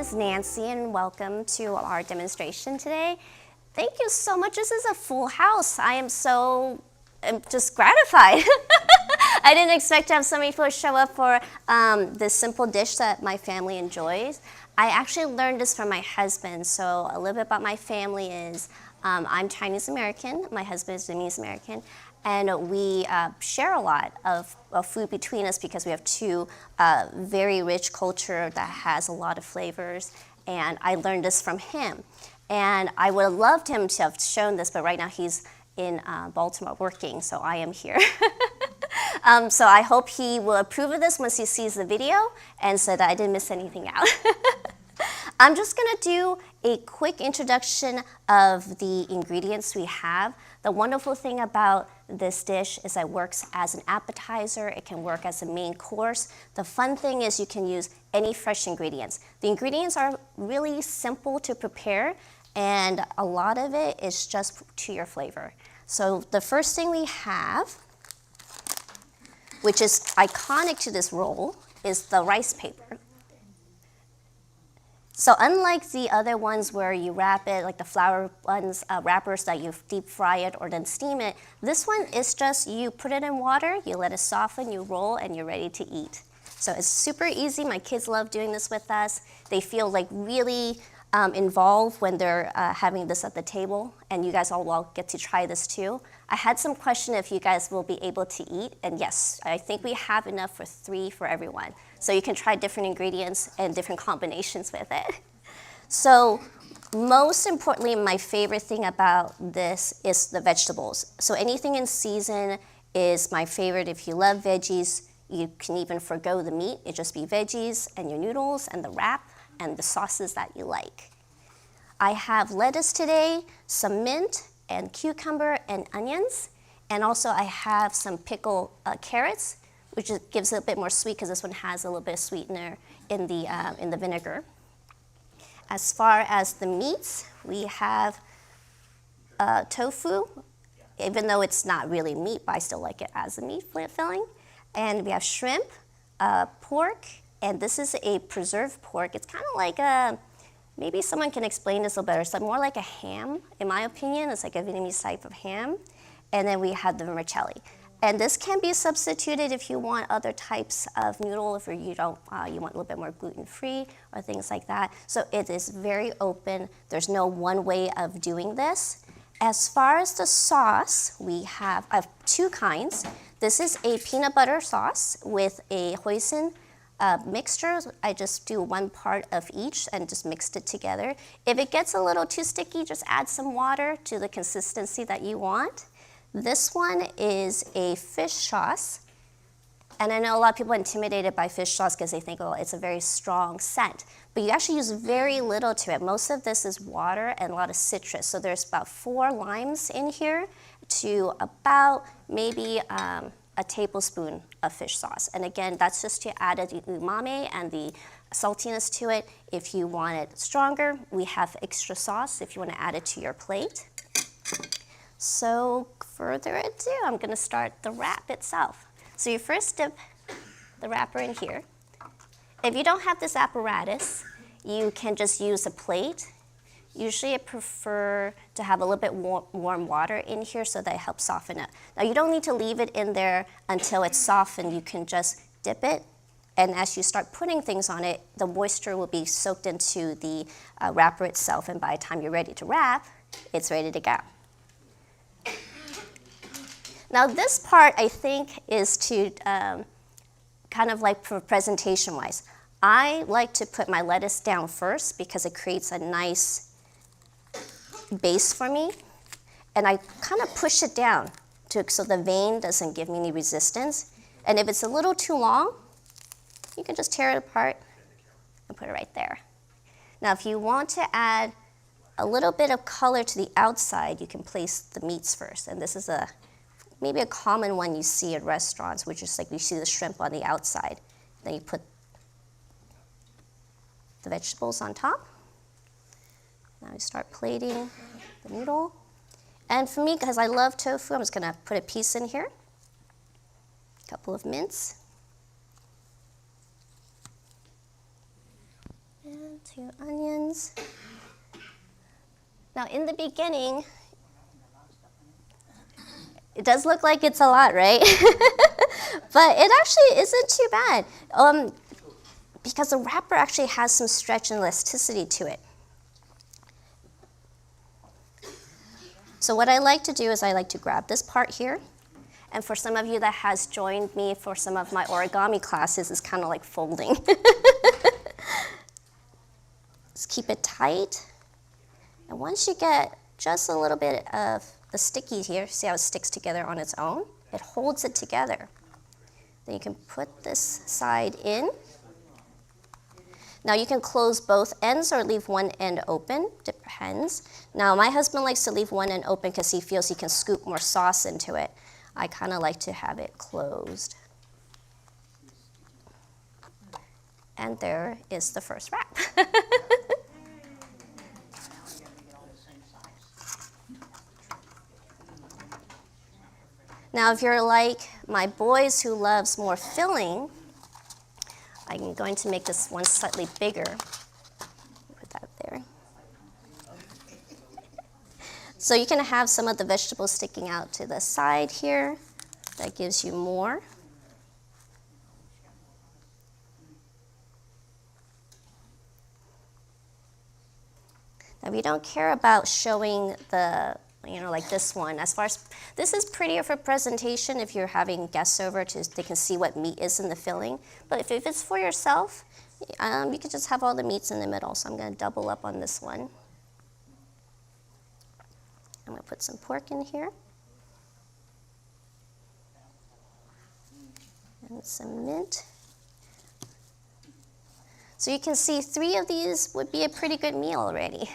is Nancy and welcome to our demonstration today. Thank you so much. This is a full house. I'm just gratified. I didn't expect to have so many people show up for this simple dish that my family enjoys. I actually learned this from my husband. So a little bit about my family is I'm Chinese American, my husband is Vietnamese American, and we share a lot of food between us because we have two very rich culture that has a lot of flavors, and I learned this from him. And I would have loved him to have shown this, but right now he's in Baltimore working, so I am here. So I hope he will approve of this once he sees the video and so that I didn't miss anything out. I'm just gonna do a quick introduction of the ingredients we have. The wonderful thing about this dish is that it works as an appetizer, it can work as a main course. The fun thing is you can use any fresh ingredients. The ingredients are really simple to prepare, and a lot of it is just to your flavor. So the first thing we have, which is iconic to this roll, is the rice paper. So unlike the other ones where you wrap it, like the flour ones, wrappers that you deep fry it or then steam it, this one is just you put it in water, you let it soften, you roll, and you're ready to eat. So it's super easy. My kids love doing this with us. They feel like really involved when they're having this at the table, and you guys all will get to try this too. I had some question if you guys will be able to eat, and yes, I think we have enough for 3 for everyone. So you can try different ingredients and different combinations with it. So most importantly, my favorite thing about this is the vegetables. So anything in season is my favorite. If you love veggies, you can even forgo the meat. It just be veggies and your noodles and the wrap and the sauces that you like. I have lettuce today, some mint and cucumber and onions, and also I have some pickled carrots, which gives it a bit more sweet because this one has a little bit of sweetener in the vinegar. As far as the meats, we have tofu, even though it's not really meat, but I still like it as a meat filling. And we have shrimp, pork, and this is a preserved pork. It's kind of like maybe someone can explain this a little better. It's more like a ham, in my opinion. It's like a Vietnamese type of ham. And then we have the vermicelli. And this can be substituted if you want other types of noodle, if you don't, you want a little bit more gluten-free or things like that. So it is very open. There's no one way of doing this. As far as the sauce, we have 2 kinds. This is a peanut butter sauce with a hoisin mixture. I just do 1 part of each and just mixed it together. If it gets a little too sticky, just add some water to the consistency that you want. This one is a fish sauce. And I know a lot of people are intimidated by fish sauce because they think, oh, it's a very strong scent. But you actually use very little to it. Most of this is water and a lot of citrus. So there's about 4 limes in here to about maybe a tablespoon of fish sauce. And again, that's just to add the umami and the saltiness to it. If you want it stronger, we have extra sauce if you want to add it to your plate. So further ado, I'm gonna start the wrap itself. So you first dip the wrapper in here. If you don't have this apparatus, you can just use a plate. Usually I prefer to have a little bit warm water in here so that it helps soften it. Now you don't need to leave it in there until it's softened. You can just dip it, and as you start putting things on it, the moisture will be soaked into the wrapper itself, and by the time you're ready to wrap, it's ready to go. Now this part, I think, is to kind of like for presentation-wise. I like to put my lettuce down first because it creates a nice base for me. And I kind of push it down so the vein doesn't give me any resistance. And if it's a little too long, you can just tear it apart and put it right there. Now if you want to add a little bit of color to the outside, you can place the meats first. And this is maybe a common one you see at restaurants, which is like you see the shrimp on the outside. Then you put the vegetables on top. Now you start plating the noodle. And for me, because I love tofu, I'm just gonna put a piece in here. A couple of mints. And 2 onions. Now in the beginning, it does look like it's a lot, right? But it actually isn't too bad. Because the wrapper actually has some stretch and elasticity to it. So what I like to do is I like to grab this part here. And for some of you that has joined me for some of my origami classes, it's kind of like folding. Just keep it tight. And once you get just a little bit of the sticky here, see how it sticks together on its own? It holds it together. Then you can put this side in. Now you can close both ends or leave one end open, depends. Now my husband likes to leave one end open because he feels he can scoop more sauce into it. I kind of like to have it closed. And there is the first wrap. Now if you're like my boys who loves more filling, I'm going to make this one slightly bigger. Put that there. So you can have some of the vegetables sticking out to the side here. That gives you more. Now we don't care about showing the, like this one. As far as, this is prettier for presentation if you're having guests over, they can see what meat is in the filling. But if it's for yourself, you can just have all the meats in the middle. So I'm gonna double up on this one. I'm gonna put some pork in here. And some mint. So you can see 3 of these would be a pretty good meal already.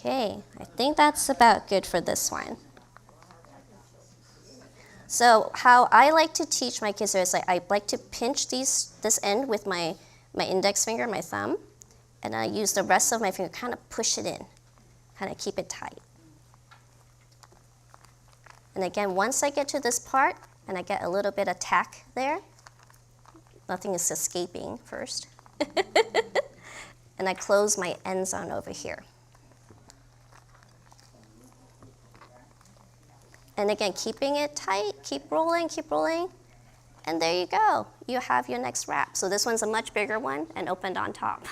Okay, I think that's about good for this one. So how I like to teach my kids is I like to pinch this end with my index finger, my thumb, and I use the rest of my finger, kind of push it in, kind of keep it tight. And again, once I get to this part, and I get a little bit of tack there, nothing is escaping first. And I close my ends on over here. And again, keeping it tight, keep rolling, and there you go. You have your next wrap. So this one's a much bigger one and opened on top.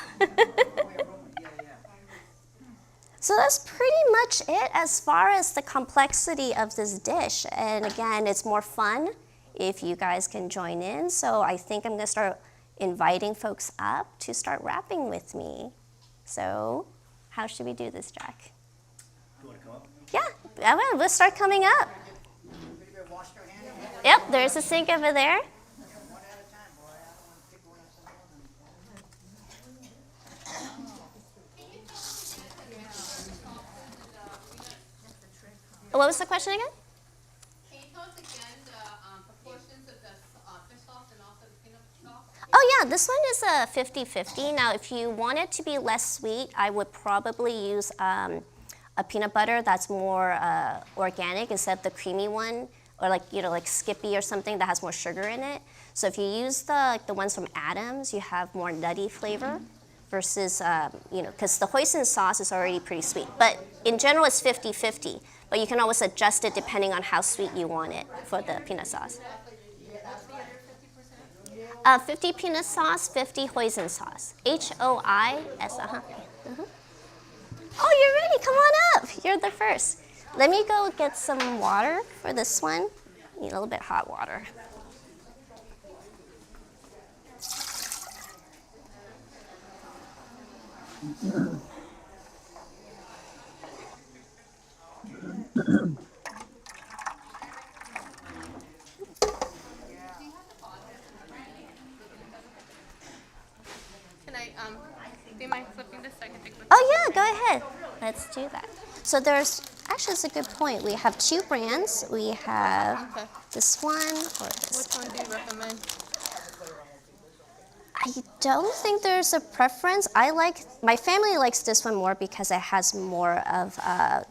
So that's pretty much it as far as the complexity of this dish. And again, it's more fun if you guys can join in. So I think I'm gonna start inviting folks up to start wrapping with me. So how should we do this, Jack? You wanna come up? Yeah, we'll start coming up. Yep, there's a sink over there. What was the question again? Can you tell us again the proportions of the fish sauce and also the peanut sauce? Oh yeah, this one is a 50-50. Now if you want it to be less sweet, I would probably use a peanut butter that's more organic instead of the creamy one, or like Skippy or something that has more sugar in it. So if you use the ones from Adams, you have more nutty flavor versus, because the hoisin sauce is already pretty sweet. But in general, it's 50-50. But you can always adjust it depending on how sweet you want it for the peanut sauce. 50 peanut sauce, 50 hoisin sauce. H-O-I-S, Oh, you're ready, come on up. You're the first. Let me go get some water for this one. Need a little bit hot water. Can I, do you mind flipping this so I can take a look? Oh yeah, go ahead. Let's do that. So actually it's a good point. We have 2 brands. We have Okay. this one or this. Which one do you recommend? I don't think there's a preference. My family likes this one more because it has more of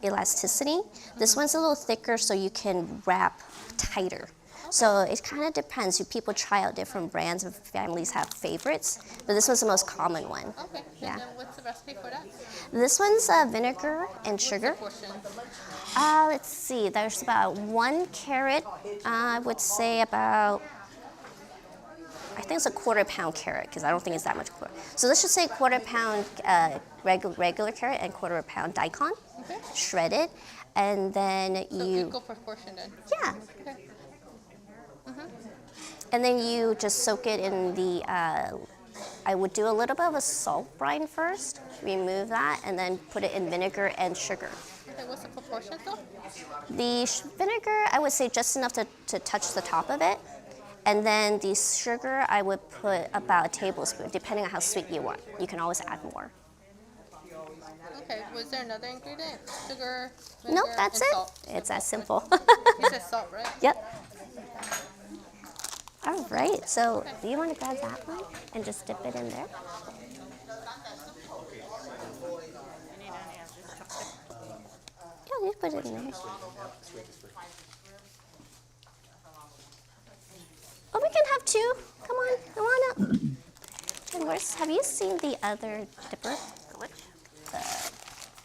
elasticity. This one's a little thicker so you can wrap tighter. So it kind of depends. People try out different brands, and families have favorites, but this one's the most common one. Okay. Yeah. And then what's the recipe for that? This one's vinegar and sugar. Portion. Let's see, there's about 1 carrot. I would say about, I think it's a 1/4 pound carrot, because I don't think it's that much. So let's just say 1/4 pound regular carrot and 1/4 pound daikon, Okay. shredded. And then So you, equal proportion then. yeah, Okay. and then you just soak it in the, I would do a little bit of a salt brine first, remove that, and then put it in vinegar and sugar. Okay, what's the proportion though? The vinegar, I would say just enough to touch the top of it. And then the sugar, I would put about a tablespoon, depending on how sweet you want. You can always add more. Okay, was there another ingredient? Sugar, Nope, vinegar, that's and it. salt. It's that simple. You said salt, right? Yep. All right, so do you want to grab that one and just dip it in there? Yeah, you put it in there. Oh, we can have 2. Come on up. And have you seen the other dipper? Which?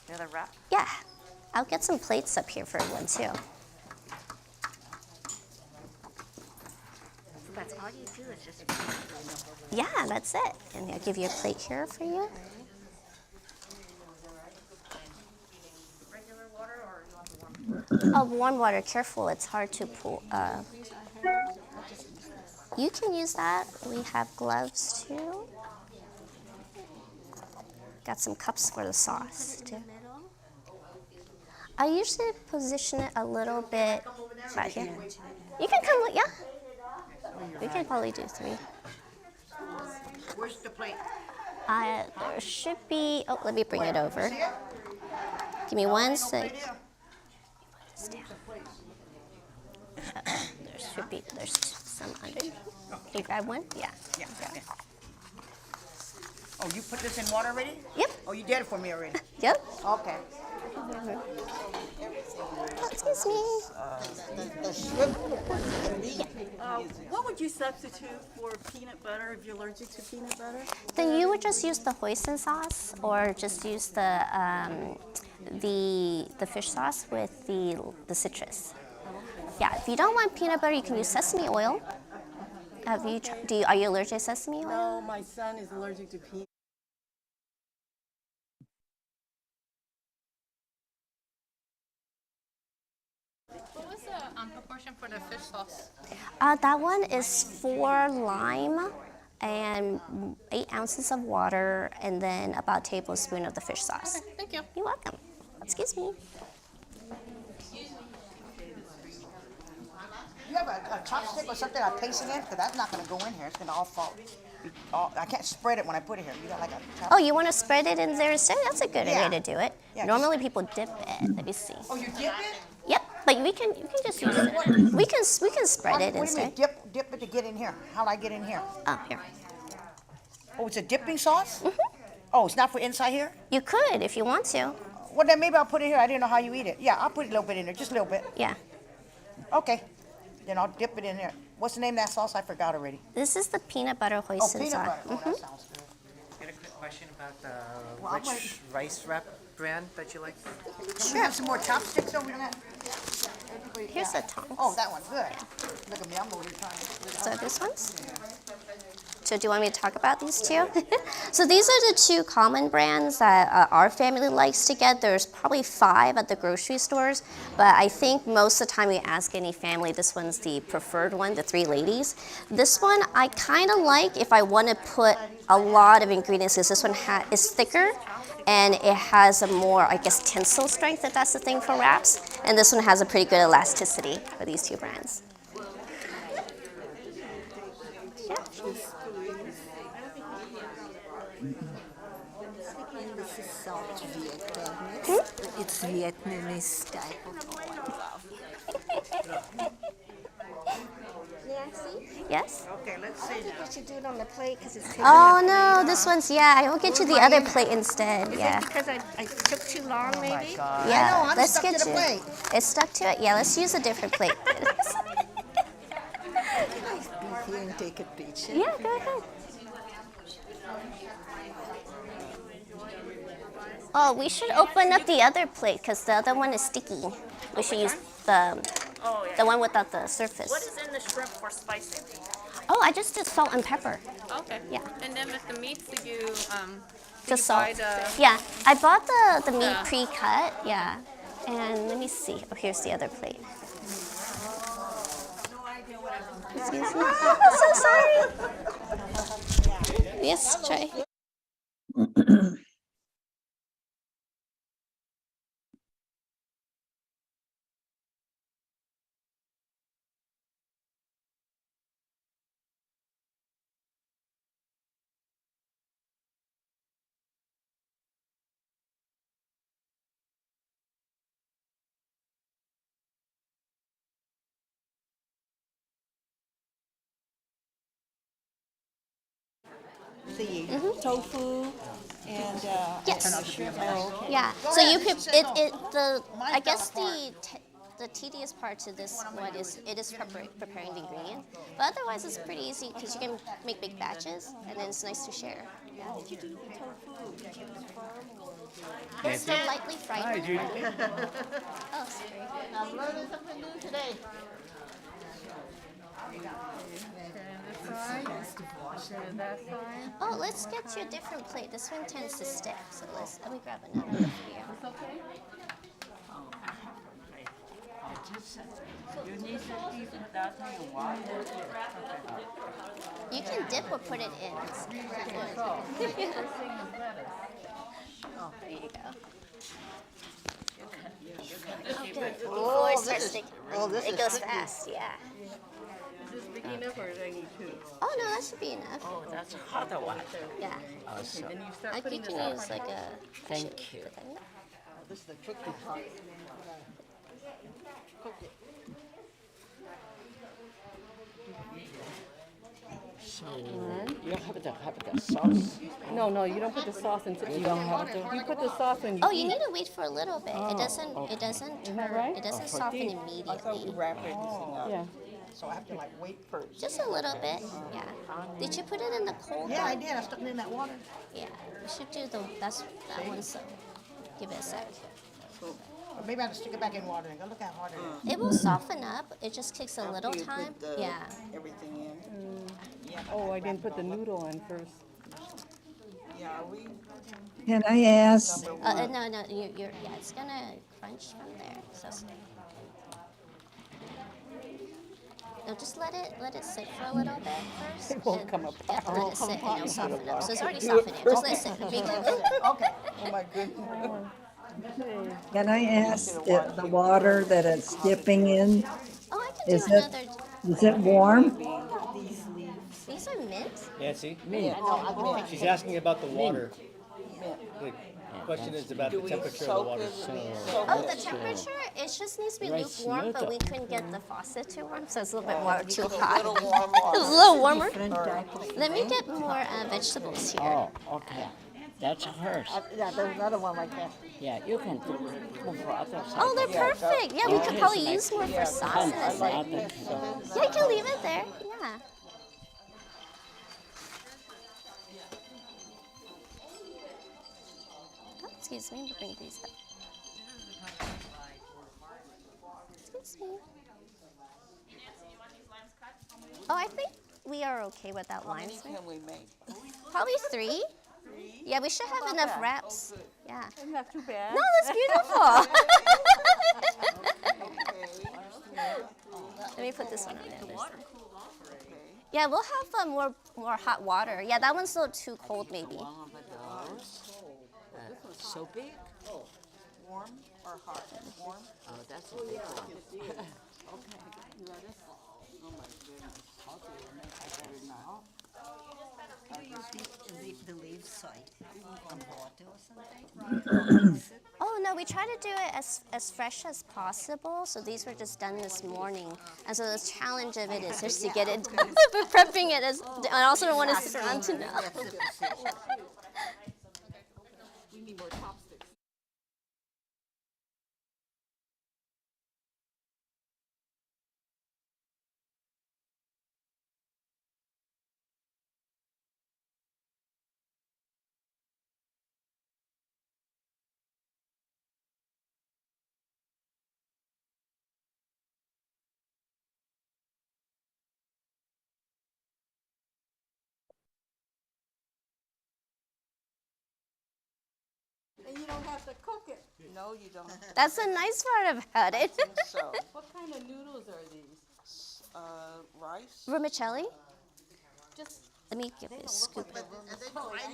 The other wrap? Yeah, I'll get some plates up here for everyone too. So that's all you do is just. Yeah, that's it. And I'll give you a plate here for you. Regular water or you want the warm? Oh, warm water, careful, it's hard to pull. You can use that. We have gloves too. Got some cups for the sauce too. I usually position it a little bit right here. You can come, yeah. We can probably do 3. Where's the plate? There should be, oh, let me bring it over. Give me 1 sec. There's some under. Can you grab one? Yeah. Yeah. Oh, you put this in water already? Yep. Oh, you did it for me already? Yep. Okay. Oh, excuse me. The shrimp. What would you substitute for peanut butter if you're allergic to peanut butter? Then you would just use the hoisin sauce, or just use the fish sauce with the citrus. Yeah. If you don't want peanut butter, you can use sesame oil. Have you? Are you allergic to sesame oil? No, my son is allergic to peanut. What was the proportion for the fish sauce? That one is 4 lime and 8 ounces of water, and then about a tablespoon of the fish sauce. Okay, thank you. You're welcome. Excuse me. You have a chopstick or something I place it in? Because that's not going to go in here. It's going to all fall. I can't spread it when I put it here. You got like a chopstick? Oh, you want to spread it in there instead? That's a good Yeah. way to do it. Yeah, Normally people dip it. Let me see. Oh, you dip it? Yep, but you can just use it. We can spread it What do you mean, instead. dip it to get in here? How'd I get in here? Oh, here. Oh, it's a dipping sauce? Oh, it's not for inside here? You could if you want to. Well, then maybe I'll put it here. I didn't know how you eat it. Yeah, I'll put a little bit in there, just a little bit. Yeah. Okay. Then I'll dip it in there. What's the name of that sauce? I forgot already. This is the peanut butter Oh, hoisin peanut sauce. butter. Oh, that sounds good. Got a quick question about the Well, I'm which rice wrap brand that you like? Do we have some more chopsticks though? We don't have. Here's the tongs. Oh, that one, good. Look at me, I'm over here trying to. So this one's. So do you want me to talk about these two? So these are the 2 common brands that our family likes to get. There's probably 5 at the grocery stores, but I think most of the time we ask any family, this one's the preferred one, the 3 ladies. This one I kind of like if I want to put a lot of ingredients, because this one is thicker and it has a more, I guess, tensile strength, if that's the thing for wraps. And this one has a pretty good elasticity for these 2 brands. This is South Vietnamese. It's Vietnamese type of Nancy, Yes? Okay, let's see now. you should do it on the plate because it's Oh no, this one's, yeah, I will get you the other plate instead. Yeah. because I took too long, maybe. Yeah, I'm let's stuck get to the you. plate. It's stuck to it? Yeah, let's use a different plate. here and take a picture? Yeah, go ahead. Oh, we should open up the other plate because the other one is sticky. We should use Oh, yeah. the one without the surface. What is in the shrimp for spicing? Oh, I just did salt and pepper. Okay. Yeah. And then with the meats, did you Just buy salt. the? Yeah, I bought the meat Yeah. pre-cut. Yeah. And let me see. Oh, here's the other plate. Excuse me. I'm so sorry. Yes, try. The tofu and Yes. and the shrimp. Oh, okay. Yeah. So you could I guess the tedious part to this one is preparing the ingredient, but otherwise it's pretty easy because you can make big batches and then it's nice to share. Yeah. It's still lightly fried. Hi, Judy. Oh, sorry. I'm learning something new today. Oh, let's get you a different plate. This one tends to stick, so let me grab another one for you. You can dip or put it in. Oh, there you go. Oh, good. Before it starts sticking. It goes fast, yeah. Is this big enough or do I need two? Oh, no, that should be enough. Oh, that's hotter one. Yeah. Awesome. Then you start I think putting you this can up. use like a... Thank you. This is the tricky part. So you have the sauce. No, you don't put the sauce in. You don't have to. You put the sauce in. Oh, you need to wait for a little bit. It doesn't turn, right? it doesn't soften I thought we immediately. wrap everything up. Yeah. So I have to like wait first. Just a little bit, yeah. Did you put it in the cold Yeah, I one? did. I stuck it in that water. Yeah, we should do that one, so give it a sec. Or maybe I have to stick it back in water and go, look how hard it is. It will soften up, it just takes a little You time, put the- yeah. Everything in. Oh, I didn't put the noodle in first. Yeah, we. Can I ask, No, yeah, it's gonna crunch from there, so. No, just let it sit for a little bit first. It won't come You have to let it sit and it'll soften up. So it's already Do it softening, just let it sit. Be good. Okay. Oh my goodness. can I ask if the water that it's dipping in, Oh, I can is do it, another. is it warm? These are mint. Nancy, No, she's asking about the water. The question is about the temperature of the water. Oh, the temperature, it just needs to be lukewarm, but we couldn't get the faucet too warm, so it's a little bit more too hot. It's a little warmer. Different type of Let me get more vegetables here. Oh, okay. That's hers. Yeah, there's another one like that. Yeah, you can do for other side. Oh, they're perfect. Yeah, we could probably use more for sauces. Other- Yeah, you can leave it there. Yeah. Oh, excuse me, let me bring these up. Excuse me. Oh, I think we are okay with that lime. Can we make? Probably 3. Yeah, we should have enough wraps. Yeah. Not too bad. No, that's beautiful. Let me put this one on the other side. Yeah, we'll have more hot water. Yeah, that one's still too cold, maybe. So big? Warm or hot? Warm? Oh, that's a big one. the leaf side, a bottle or something? Oh no, we try to do it as fresh as possible. So these were just done this morning, and so the challenge of it is just to get it done. We're prepping it as. I also don't want to sit around to know. We need more chopsticks. And you don't have to cook it. No, you don't. That's the nice part about it. So, What kind of noodles are these? rice. Vermicelli. Let me give you a scoop. I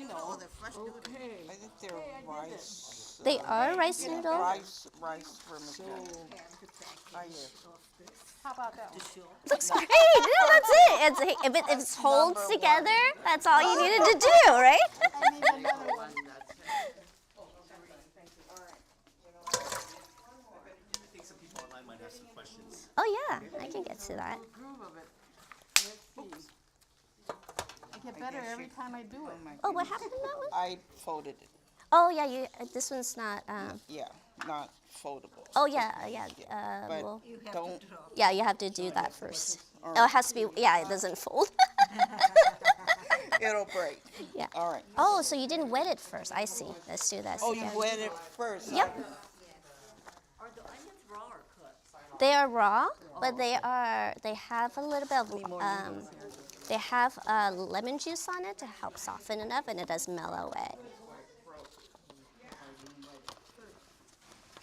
know, they're fresh noodles. I think they're rice. They are rice noodle. Rice vermicelli. How about that one? Looks great. No, that's it. If it holds together, that's all you needed to do, right? I need another one. I think some people online might have some questions. Oh yeah, I can get to that. Groove of it. Let's see. I get better every time I do it. Oh, what happened to that one? I folded it. Oh yeah, this one's not. Yeah, not foldable. Oh yeah. But Well, don't, yeah, you have to do that first. Oh, it has to be. Yeah, it doesn't fold. it'll break. Yeah. All right. Oh, so you didn't wet it first? I see. Let's do that. Oh, you wet it first? Yep. Are the onions raw or cooked? They are raw, but they have a little bit of they have lemon juice on it to help soften it up, and it does mellow it.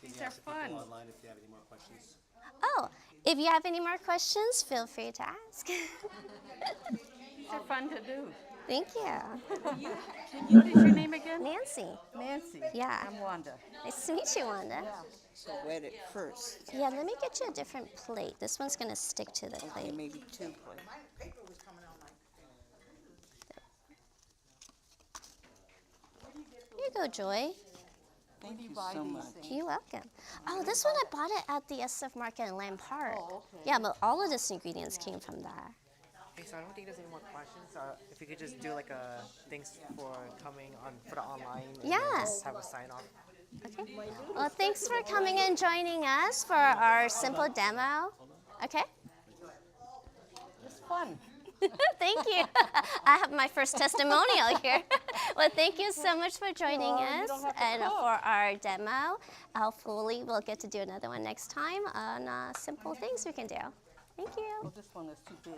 Can you are ask the people fun. online if you have any more questions? Oh, if you have any more questions, feel free to ask. These are fun to do. Thank you. What is your name again? Nancy. Nancy. Yeah. I'm Wanda. Nice to meet you, Wanda. So wet it first. Yeah, let me get you a different plate. This one's going to stick to the Okay, plate. maybe 2 plates. Here you go, Joy. Thank you so much. You're welcome. Oh, this one I bought it at the SF Market in Lamb Park. Yeah, but all of this ingredients came from there. Okay, so I don't think there's any more questions. If you could just do like a thanks for coming on for the online. And then Yes. just have a sign off. Okay. Well, thanks for coming and joining us for our simple demo. Okay. It's fun. Thank you. I have my first testimonial here. Well, thank you so much for joining us and for our demo. Hopefully, we'll get to do another one next time on simple things we can do. Thank you. This one is too big.